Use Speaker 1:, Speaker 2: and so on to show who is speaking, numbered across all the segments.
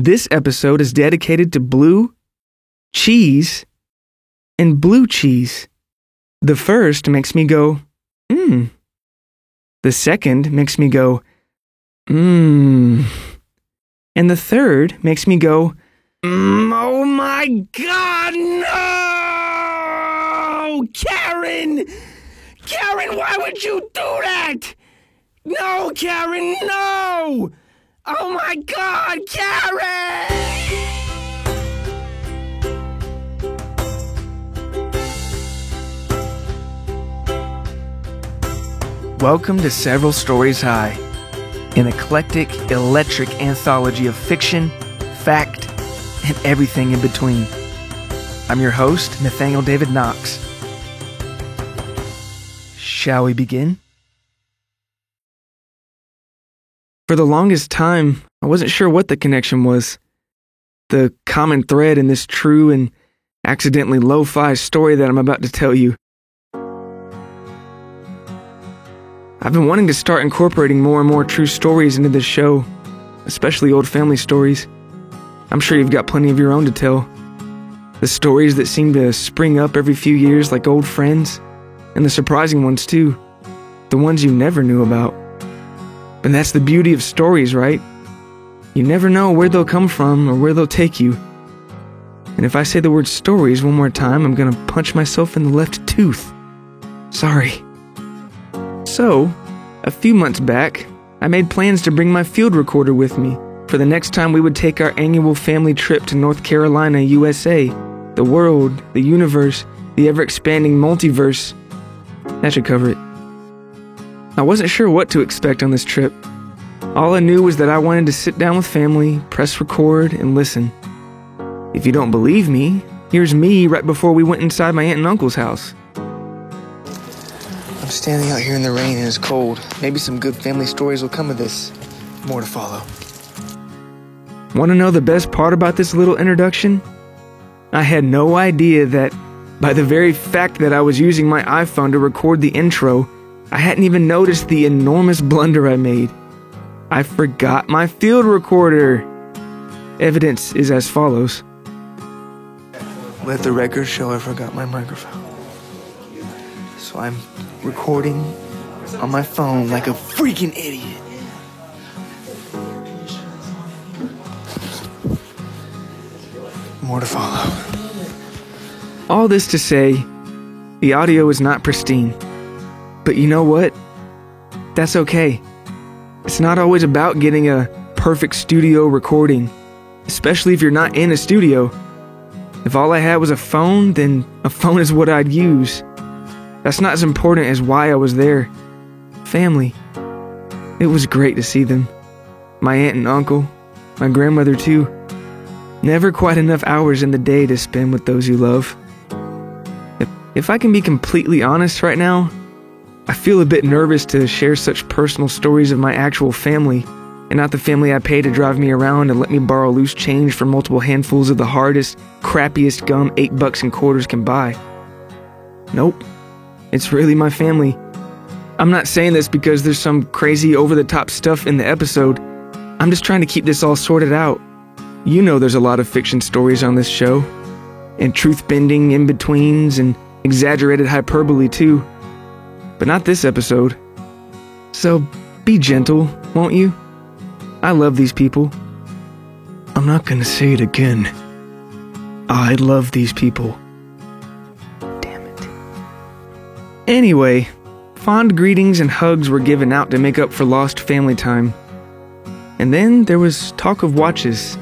Speaker 1: This episode is dedicated to blue, cheese, and blue cheese. The first makes me go, mmm. The second makes me go, mmm. And the third makes me go, oh my God, no! Karen! Karen, why would you do that? No, Karen, no! Oh my God, Karen! Welcome to Several Stories High, an eclectic, electric anthology of fiction, fact, and everything in between. I'm your host, Nathaniel David Knox. Shall we begin? For the longest time, I wasn't sure what the connection was. The common thread in this true and accidentally lo-fi story that I'm about to tell you. I've been wanting to start incorporating more and more true stories into this show, especially old family stories. I'm sure you've got plenty of your own to tell. The stories that seem to spring up every few years like old friends, and the surprising ones too, the ones you never knew about. And that's the beauty of stories, right? You never know where they'll come from or where they'll take you. And if I say the word stories one more time, I'm gonna punch myself in the left tooth. Sorry. So, a few months back, I made plans to bring my field recorder with me for the next time we would take our annual family trip to North Carolina, USA, the world, the universe, the ever-expanding multiverse. That should cover it. I wasn't sure what to expect on this trip. All I knew was that I wanted to sit down with family, press record, and listen. If you don't believe me, here's me right before we went inside my aunt and uncle's house. I'm standing out here in the rain and it's cold. Maybe some good family stories will come of this. More to follow. Want to know the best part about this little introduction? I had no idea that, by the very fact that I was using my iPhone to record the intro, I hadn't even noticed the enormous blunder I made. I forgot my field recorder. Evidence is as follows. Let the record show I forgot my microphone. So I'm recording on my phone like a freaking idiot. More to follow. All this to say, the audio is not pristine. But you know what? That's okay. It's not always about getting a perfect studio recording, especially if you're not in a studio. If all I had was a phone, then a phone is what I'd use. That's not as important as why I was there. Family. It was great to see them. My aunt and uncle, my grandmother too. Never quite enough hours in the day to spend with those you love. If I can be completely honest right now, I feel a bit nervous to share such personal stories of my actual family, and not the family I pay to drive me around and let me borrow loose change for multiple handfuls of the hardest, crappiest gum $8 and quarters can buy. Nope. It's really my family. I'm not saying this because there's some crazy over-the-top stuff in the episode. I'm just trying to keep this all sorted out. You know there's a lot of fiction stories on this show, and truth-bending in-betweens and exaggerated hyperbole too. But not this episode. So be gentle, won't you? I love these people. I'm not gonna say it again. I love these people. Damn it. Anyway, fond greetings and hugs were given out to make up for lost family time. And then there was talk of watches.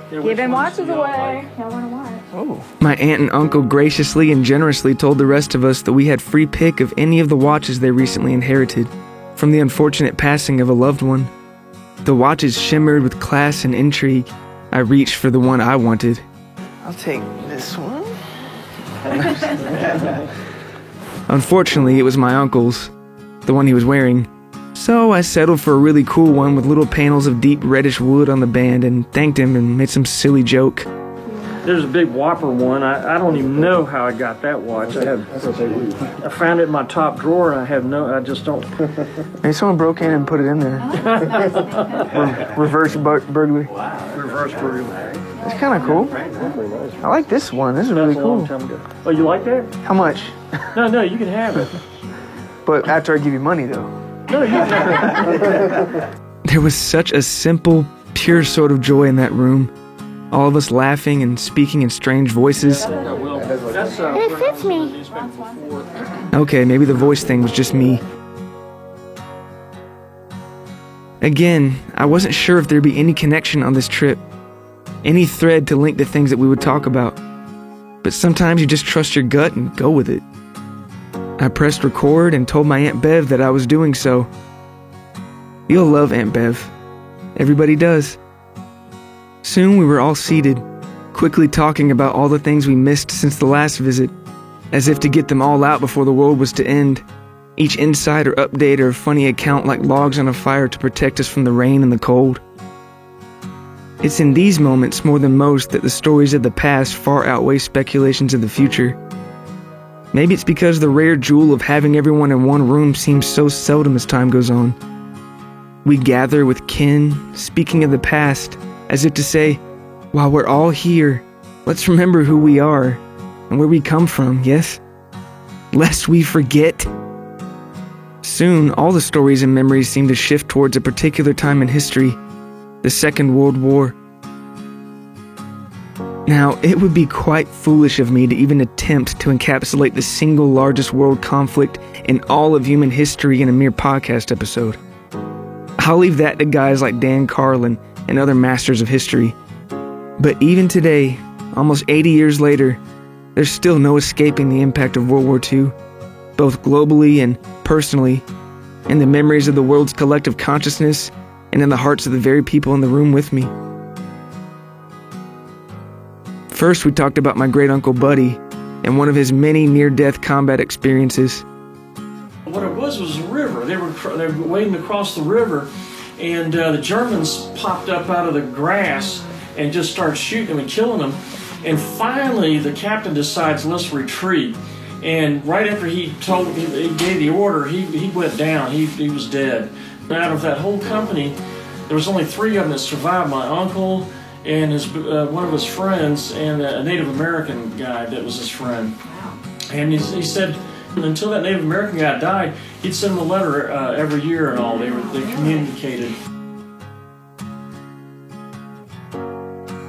Speaker 2: Giving watches away. Y'all want to watch?
Speaker 1: Oh. My aunt and uncle graciously and generously told the rest of us that we had free pick of any of the watches they recently inherited from the unfortunate passing of a loved one. The watches shimmered with class and intrigue. I reached for the one I wanted. I'll take this one. Unfortunately, it was my uncle's, the one he was wearing. So I settled for a really cool one with little panels of deep reddish wood on the band and thanked him and made some silly joke.
Speaker 3: There's a big Whopper one. I don't even know how I got that watch. I found it in my top drawer, and I just don't.
Speaker 1: Maybe someone broke in and put it in there. Reverse burglary.
Speaker 3: Reverse burglary.
Speaker 1: That's kind of cool. I like this one. This is really cool.
Speaker 3: Oh, you like that?
Speaker 1: How much?
Speaker 3: No, you can have it.
Speaker 1: But after I give you money, though.
Speaker 3: No, you can have it.
Speaker 1: There was such a simple, pure sort of joy in that room. All of us laughing and speaking in strange voices.
Speaker 2: It's me.
Speaker 1: Okay, maybe the voice thing was just me. Again, I wasn't sure if there'd be any connection on this trip. Any thread to link the things that we would talk about. But sometimes you just trust your gut and go with it. I pressed record and told my Aunt Bev that I was doing so. You'll love Aunt Bev. Everybody does. Soon we were all seated, quickly talking about all the things we missed since the last visit, as if to get them all out before the world was to end. Each insight or update or funny account like logs on a fire to protect us from the rain and the cold. It's in these moments more than most that the stories of the past far outweigh speculations of the future. Maybe it's because the rare jewel of having everyone in one room seems so seldom as time goes on. We gather with kin, speaking of the past, as if to say, while we're all here, let's remember who we are and where we come from, yes? Lest we forget. Soon, all the stories and memories seem to shift towards a particular time in history, the Second World War. Now, it would be quite foolish of me to even attempt to encapsulate the single largest world conflict in all of human history in a mere podcast episode. I'll leave that to guys like Dan Carlin and other masters of history. But even today, almost 80 years later, there's still no escaping the impact of World War II, both globally and personally, in the memories of the world's collective consciousness and in the hearts of the very people in the room with me. First, we talked about my great-uncle Buddy and one of his many near-death combat experiences.
Speaker 3: What it was a river. They were wading across the river, and the Germans popped up out of the grass and just started shooting them and killing them. And finally, the captain decides, let's retreat. And right after he gave the order, he went down. He was dead. Out of that whole company, there was only 3 of them that survived. My uncle and one of his friends, and a Native American guy that was his friend. And he said, until that Native American guy died, he'd send him a letter every year and all. They communicated.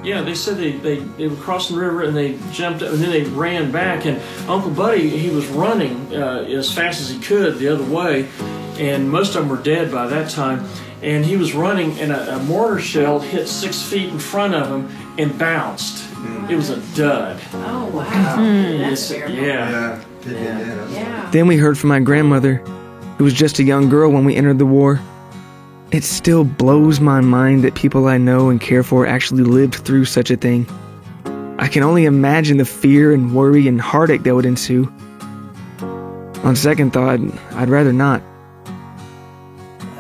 Speaker 3: Yeah, they said they were crossing the river and they jumped and then they ran back. And Uncle Buddy, he was running as fast as he could the other way, and most of them were dead by that time. And he was running, and a mortar shell hit 6 feet in front of him and bounced. It was a dud.
Speaker 4: Oh wow! That's
Speaker 3: yeah.
Speaker 1: Then we heard from my grandmother, who was just a young girl when we entered the war. It still blows my mind that people I know and care for actually lived through such a thing. I can only imagine the fear and worry and heartache that would ensue. On second thought, I'd rather not.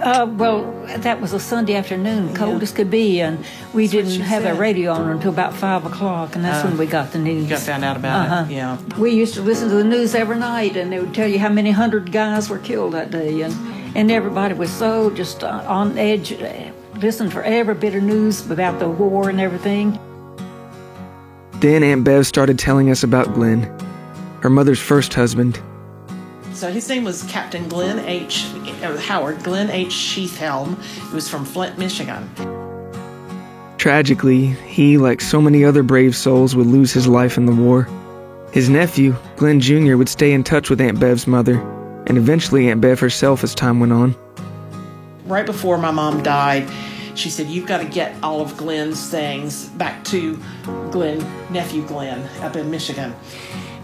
Speaker 4: Well, that was a Sunday afternoon, cold as could be, and we didn't have a radio on until about 5 o'clock, and that's when we got the news.
Speaker 5: You got found out about it, yeah.
Speaker 4: We used to listen to the news every night, and they would tell you how many 100 guys were killed that day, and everybody was so just on edge, listening for every bit of news about the war and everything.
Speaker 1: Then Aunt Bev started telling us about Glenn, her mother's first husband.
Speaker 5: So his name was Captain Glenn H. Sheathhelm. He was from Flint, Michigan.
Speaker 1: Tragically, he, like so many other brave souls, would lose his life in the war. His nephew, Glenn Jr., would stay in touch with Aunt Bev's mother, and eventually Aunt Bev herself as time went on.
Speaker 5: Right before my mom died, she said, you've got to get all of Glenn's things back to nephew Glenn up in Michigan.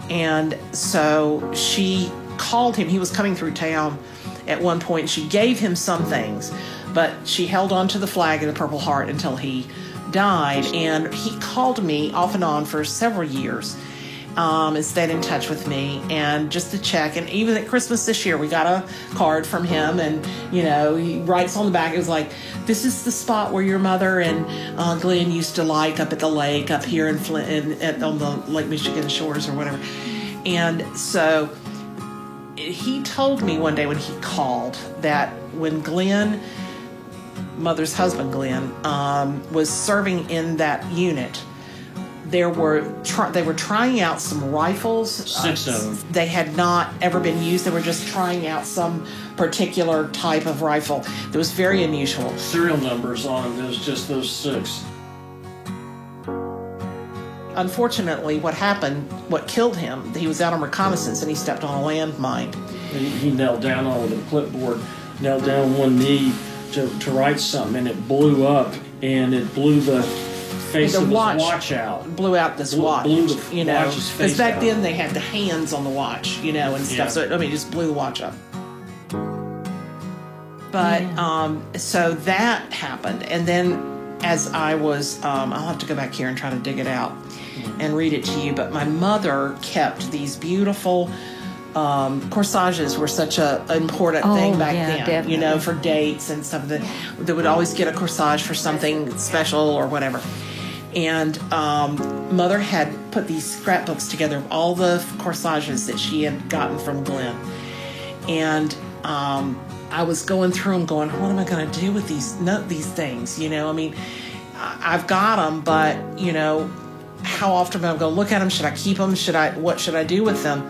Speaker 5: And so she called him. He was coming through town at one point. She gave him some things, but she held on to the flag and the Purple Heart until he died. And he called me off and on for several years. and stayed in touch with me, and just to check. And even at Christmas this year, we got a card from him, and he writes on the back, it was like, "This is the spot where your mother and Glenn used to light up at the lake up here in Flint, on the Lake Michigan shores," or whatever. And so he told me one day when he called that when Glenn, mother's husband Glenn, was serving in that unit, they were trying out some rifles.
Speaker 3: 6 of them.
Speaker 5: They had not ever been used. They were just trying out some particular type of rifle that was very unusual.
Speaker 3: Serial numbers on them. There was just those 6.
Speaker 5: Unfortunately, what killed him, he was out on reconnaissance and he stepped on a landmine.
Speaker 3: He knelt down on with a clipboard, knelt down on one knee to write something, and it blew up, and it blew the face of his watch out.
Speaker 5: Blew out this watch.
Speaker 3: Blew the watch's face
Speaker 5: because back
Speaker 3: out.
Speaker 5: then they had the hands on the watch, and stuff.
Speaker 3: Yeah.
Speaker 5: So it just blew the watch up. But so that happened, and then as I was, I'll have to go back here and try to dig it out and read it to you. But my mother kept these beautiful. Corsages were such an important thing back then,
Speaker 4: definitely.
Speaker 5: for dates and stuff. They would always get a corsage for something special or whatever. And Mother had put these scrapbooks together of all the corsages that she had gotten from Glenn. And I was going through them going, what am I going to do with these things? I've got them, but, how often am I going to look at them? Should I keep them? What should I do with them?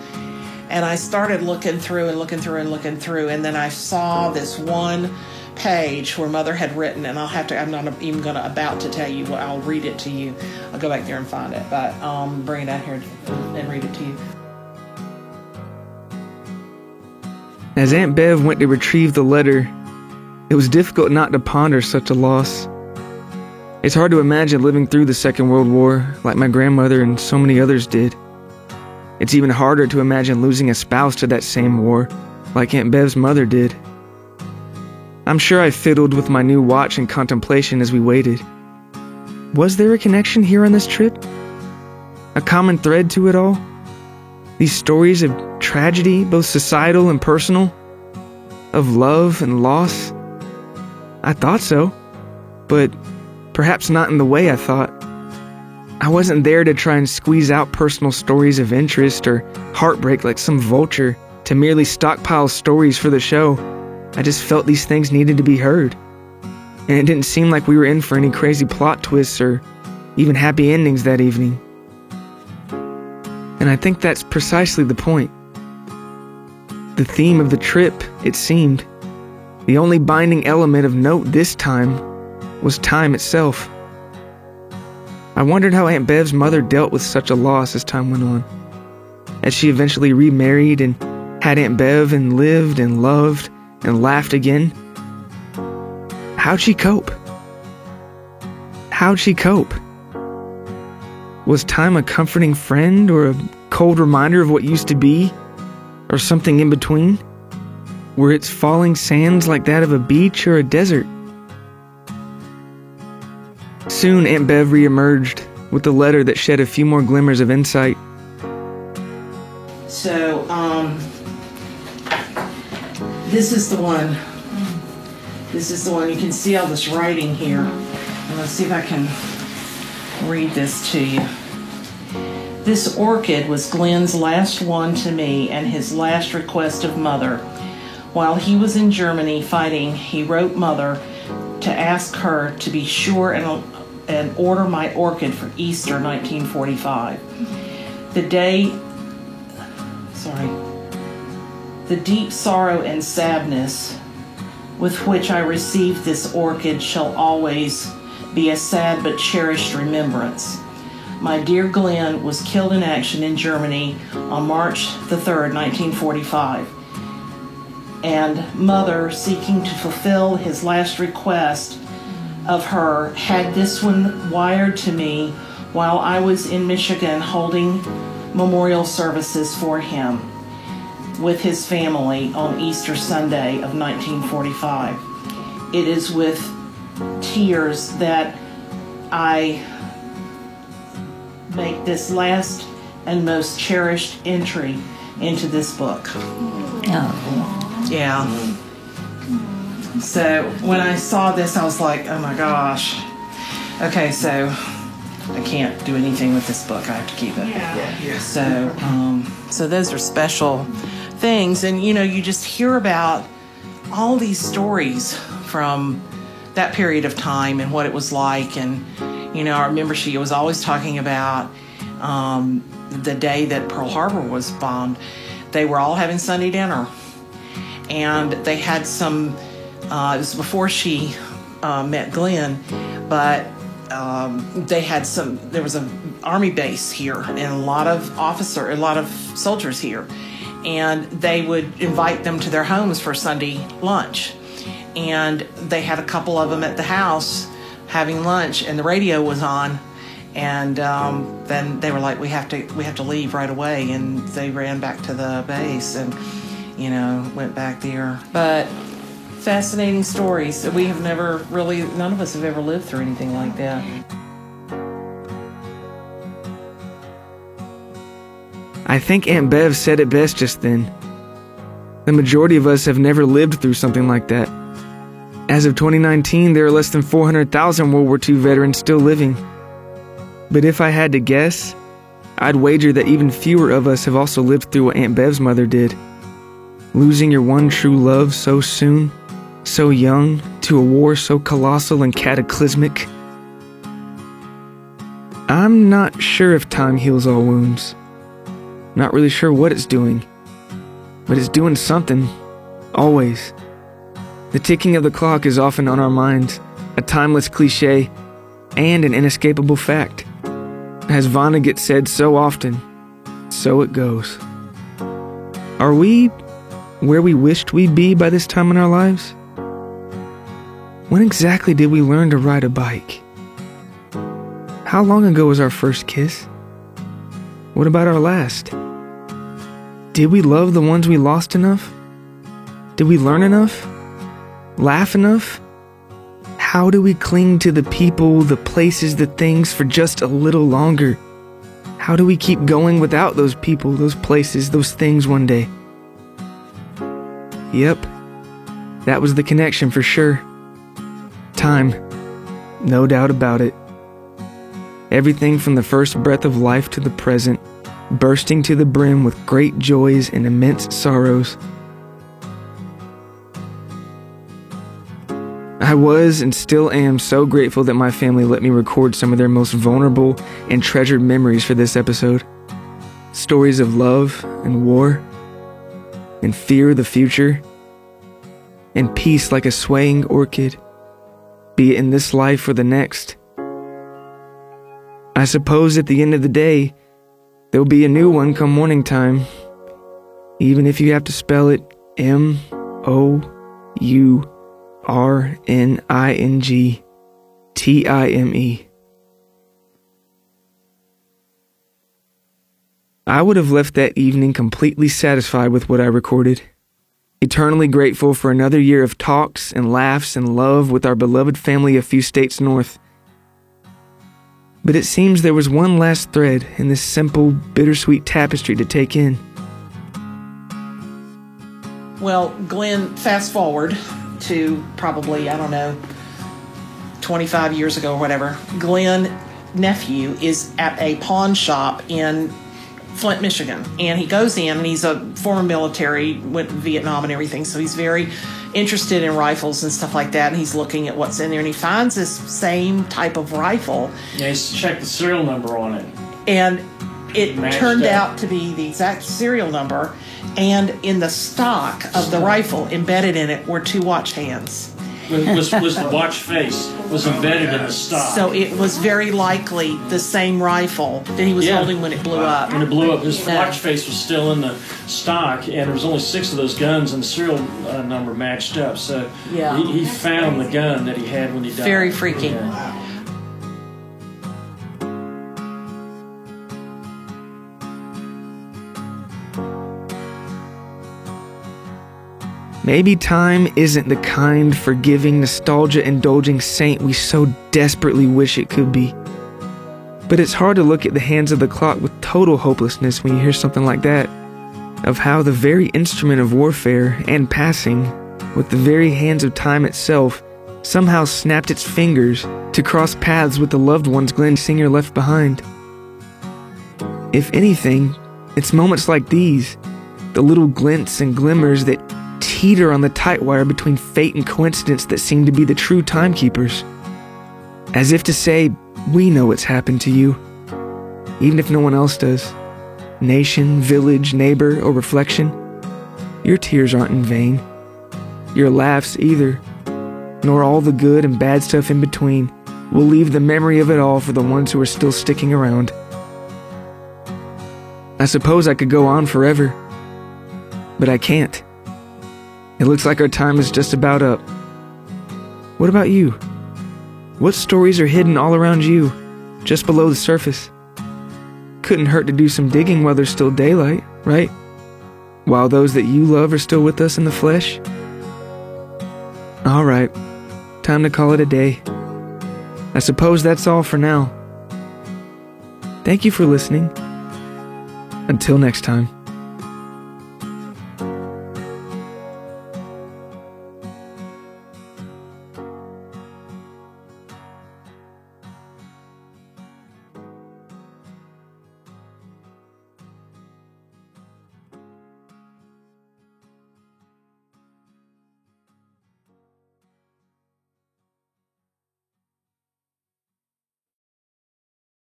Speaker 5: And I started looking through, and then I saw this one page where Mother had written, and I'm not even about to tell you what, I'll read it to you. I'll go back there and find it, but bring it out here and read it to you.
Speaker 1: As Aunt Bev went to retrieve the letter, it was difficult not to ponder such a loss. It's hard to imagine living through the Second World War like my grandmother and so many others did. It's even harder to imagine losing a spouse to that same war, like Aunt Bev's mother did. I'm sure I fiddled with my new watch in contemplation as we waited. Was there a connection here on this trip? A common thread to it all? These stories of tragedy, both societal and personal? Of love and loss? I thought so, but perhaps not in the way I thought. I wasn't there to try and squeeze out personal stories of interest or heartbreak like some vulture to merely stockpile stories for the show. I just felt these things needed to be heard. And it didn't seem like we were in for any crazy plot twists or even happy endings that evening. And I think that's precisely the point. The theme of the trip, it seemed, the only binding element of note this time, was time itself. I wondered how Aunt Bev's mother dealt with such a loss as time went on. As she eventually remarried and had Aunt Bev and lived and loved and laughed again, how'd she cope? How'd she cope? Was time a comforting friend or a cold reminder of what used to be? Or something in between? Were its falling sands like that of a beach or a desert? Soon Aunt Bev reemerged with a letter that shed a few more glimmers of insight.
Speaker 5: So, this is the one. This is the one. You can see all this writing here. And let's see if I can read this to you. This orchid was Glenn's last one to me and his last request of Mother. While he was in Germany fighting, he wrote Mother to ask her to be sure and order my orchid for Easter 1945. The deep sorrow and sadness with which I received this orchid shall always be a sad but cherished remembrance. My dear Glenn was killed in action in Germany on March the 3rd, 1945. And Mother, seeking to fulfill his last request of her, had this one wired to me while I was in Michigan holding memorial services for him with his family on Easter Sunday of 1945. It is with tears that I make this last and most cherished entry into this book.
Speaker 4: Oh.
Speaker 5: Yeah. So when I saw this, I was like, oh my gosh. Okay, so I can't do anything with this book. I have to keep it.
Speaker 3: Yeah.
Speaker 5: So those are special things. And, you know, you just hear about all these stories from that period of time and what it was like. And, you know, I remember she was always talking about the day that Pearl Harbor was bombed. They were all having Sunday dinner. And they had some, it was before she met Glenn, but they had there was an army base here and a lot of soldiers here. And they would invite them to their homes for Sunday lunch. And they had a couple of them at the house having lunch, and the radio was on. And then they were like, we have to leave right away. And they ran back to the base and, you know, went back there. But fascinating stories. We have never really, none of us have ever lived through anything like that.
Speaker 1: I think Aunt Bev said it best just then. The majority of us have never lived through something like that. As of 2019, there are less than 400,000 World War II veterans still living. But if I had to guess, I'd wager that even fewer of us have also lived through what Aunt Bev's mother did. Losing your one true love so soon, so young, to a war so colossal and cataclysmic. I'm not sure if time heals all wounds. Not really sure what it's doing. But it's doing something. Always. The ticking of the clock is often on our minds, a timeless cliche, and an inescapable fact. As Vonnegut said so often, so it goes. Are we where we wished we'd be by this time in our lives? When exactly did we learn to ride a bike? How long ago was our first kiss? What about our last? Did we love the ones we lost enough? Did we learn enough? Laugh enough? How do we cling to the people, the places, the things for just a little longer? How do we keep going without those people, those places, those things one day? Yep, that was the connection for sure. Time, no doubt about it. Everything from the first breath of life to the present, bursting to the brim with great joys and immense sorrows. I was and still am so grateful that my family let me record some of their most vulnerable and treasured memories for this episode. Stories of love and war, and fear of the future, and peace like a swaying orchid, be it in this life or the next. I suppose at the end of the day, there'll be a new one come morning time, even if you have to spell it MOURNINGTIME. I would have left that evening completely satisfied with what I recorded, eternally grateful for another year of talks and laughs and love with our beloved family a few states north. But it seems there was one last thread in this simple, bittersweet tapestry to take in.
Speaker 5: Well, Glenn, fast forward to probably, 25 years ago or whatever. Glenn, nephew, is at a pawn shop in Flint, Michigan. And he goes in, and he's a former military, went to Vietnam and everything, so he's very interested in rifles and stuff like that, and he's looking at what's in there, and he finds this same type of rifle.
Speaker 3: Yeah, he's checked the serial number on it.
Speaker 5: And it turned
Speaker 3: up.
Speaker 5: out to be the exact serial number, and in the stock of the rifle, embedded in it, were 2 watch hands.
Speaker 3: Was the watch face was embedded in the stock.
Speaker 5: So it was very likely the same rifle that he was holding when it blew up.
Speaker 3: When it blew up, his watch face was still in the stock, and there was only 6 of those guns, and the serial number matched up. So he found the gun that he had when he died.
Speaker 5: Very freaky.
Speaker 3: Yeah.
Speaker 1: Maybe time isn't the kind, forgiving, nostalgia-indulging saint we so desperately wish it could be. But it's hard to look at the hands of the clock with total hopelessness when you hear something like that, of how the very instrument of warfare and passing, with the very hands of time itself, somehow snapped its fingers to cross paths with the loved ones Glenn Singer left behind. If anything, it's moments like these, the little glints and glimmers that teeter on the tight wire between fate and coincidence, that seem to be the true timekeepers. As if to say, we know what's happened to you, even if no one else does. Nation, village, neighbor, or reflection, your tears aren't in vain. Your laughs either, nor all the good and bad stuff in between. We'll leave the memory of it all for the ones who are still sticking around. I suppose I could go on forever, but I can't. It looks like our time is just about up. What about you? What stories are hidden all around you, just below the surface? Couldn't hurt to do some digging while there's still daylight, right? While those that you love are still with us in the flesh? All right, time to call it a day. I suppose that's all for now. Thank you for listening. Until next time.